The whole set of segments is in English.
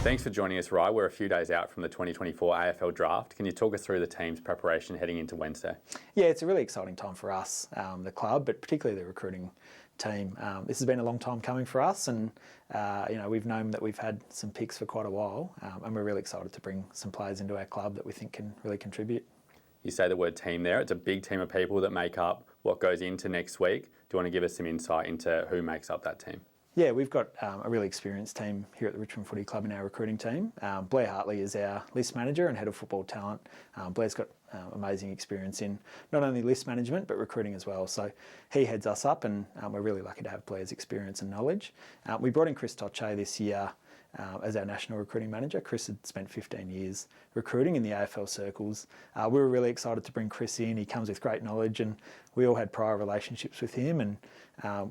Thanks for joining us, Rhy. We're a few days out from the 2024 AFL Draft. Can you talk us through the team's preparation heading into Wednesday? Yeah, it's a really exciting time for us, the club, but particularly the recruiting team. This has been a long time coming for us, and we've known that we've had some picks for quite a while, and we're really excited to bring some players into our club that we think can really contribute. You say the word team there. It's a big team of people that make up what goes into next week. Do you want to give us some insight into who makes up that team? Yeah, we've got a really experienced team here at the Richmond Footy Club in our recruiting team. Blair Hartley is our list manager and head of football talent. Blair's got amazing experience in not only list management but recruiting as well. So he heads us up, and we're really lucky to have Blair's experience and knowledge. We brought in Chris Toche this year as our national recruiting manager. Chris had spent 15 years recruiting in the AFL circles. We were really excited to bring Chris in. He comes with great knowledge, and we all had prior relationships with him, and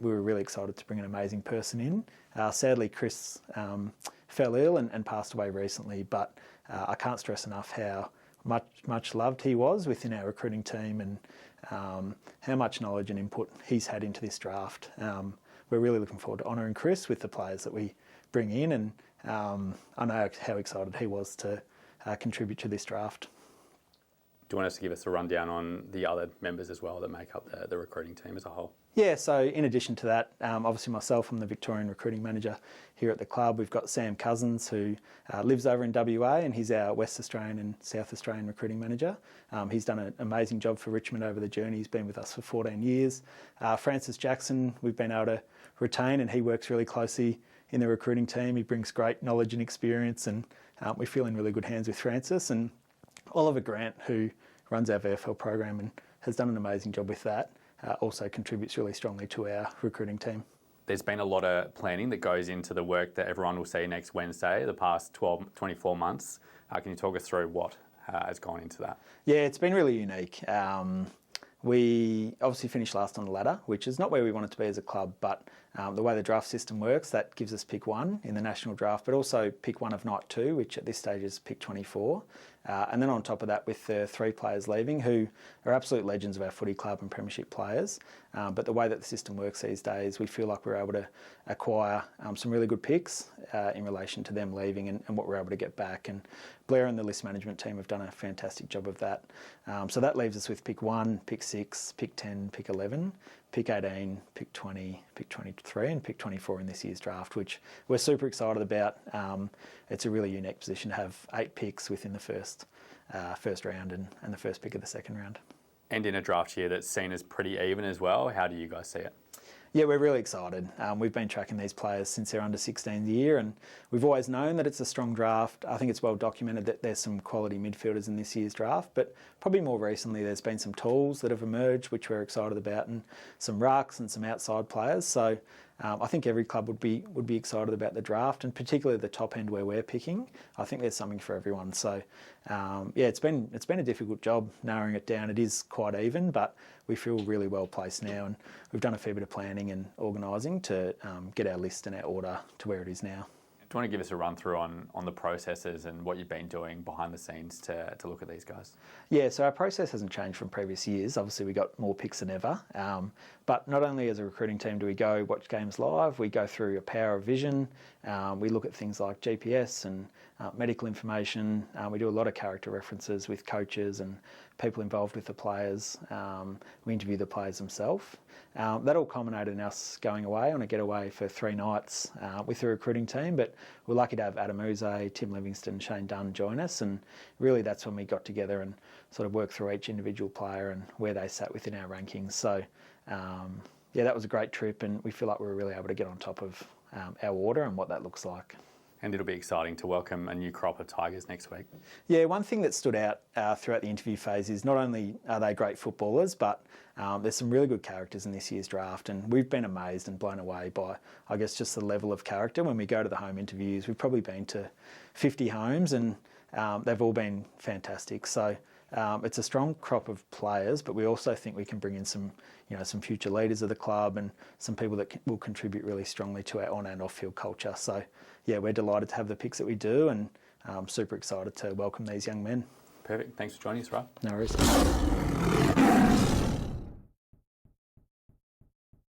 we were really excited to bring an amazing person in. Sadly, Chris fell ill and passed away recently, but I can't stress enough how much loved he was within our recruiting team, and how much knowledge and input he's had into this draft. We're really looking forward to honouring Chris with the players that we bring in, and I know how excited he was to contribute to this draft. Do you want us to give us a rundown on the other members as well that make up the recruiting team as a whole? Yeah, so in addition to that, obviously myself, I'm the Victorian recruiting manager here at the club. We've got Sam Cousins, who lives over in WA, and he's our West Australian and South Australian recruiting manager. He's done an amazing job for Richmond over the journey. He's been with us for 14 years. Francis Jackson, we've been able to retain, and he works really closely in the recruiting team. He brings great knowledge and experience, and we feel in really good hands with Francis. And Oliver Grant, who runs our VFL program and has done an amazing job with that, also contributes really strongly to our recruiting team. There's been a lot of planning that goes into the work that everyone will see next Wednesday, the past 24 months. Can you talk us through what has gone into that? Yeah, it's been really unique. We obviously finished last on the ladder, which is not where we wanted to be as a club, but the way the draft system works, that gives us pick 1 in the national draft, but also pick 1 of night 2, which at this stage is pick 24. And then on top of that, with the 3 players leaving, who are absolute legends of our footy club and premiership players. But the way that the system works these days, we feel like we're able to acquire some really good picks in relation to them leaving and what we're able to get back. And Blair and the list management team have done a fantastic job of that. So that leaves us with pick 1, pick 6, pick 10, pick 11, pick 18, pick 20, pick 23 and pick 24 in this year's draft, which we're super excited about. It's a really unique position to have 8 picks within the first round and the first pick of the second round. And in a draft year that's seen as pretty even as well, how do you guys see it? Yeah, we're really excited. We've been tracking these players since they're under 16 year, and we've always known that it's a strong draft. I think it's well documented that there's some quality midfielders in this year's draft, but probably more recently there's been some tools that have emerged which we're excited about, and some rucks and some outside players. So I think every club would be excited about the draft, and particularly the top end where we're picking. I think there's something for everyone. So it's been a difficult job narrowing it down. It is quite even, but we feel really well placed now, and we've done a fair bit of planning and organising to get our list and our order to where it is now. Do you want to give us a run through on the processes and what you've been doing behind the scenes to look at these guys? Yeah, so our process hasn't changed from previous years. Obviously, we got more picks than ever. But not only as a recruiting team do we go watch games live, we go through a power of vision. We look at things like GPS and medical information. We do a lot of character references with coaches and people involved with the players. We interview the players themselves. That all culminated in us going away on a getaway for 3 nights with the recruiting team, but we're lucky to have Adam Uze, Tim Livingston, Shane Dunn join us, and really that's when we got together and sort of worked through each individual player and where they sat within our rankings. So that was a great trip, and we feel like we were really able to get on top of our order and what that looks like. And it'll be exciting to welcome a new crop of Tigers next week. Yeah, one thing that stood out throughout the interview phase is not only are they great footballers, but there's some really good characters in this year's draft, and we've been amazed and blown away by, I guess, just the level of character. When we go to the home interviews, we've probably been to 50 homes, and they've all been fantastic. So it's a strong crop of players, but we also think we can bring in some future leaders of the club and some people that will contribute really strongly to our on and off field culture. So yeah, we're delighted to have the picks that we do, and super excited to welcome these young men. Perfect. Thanks for joining us, Rhy. No worries.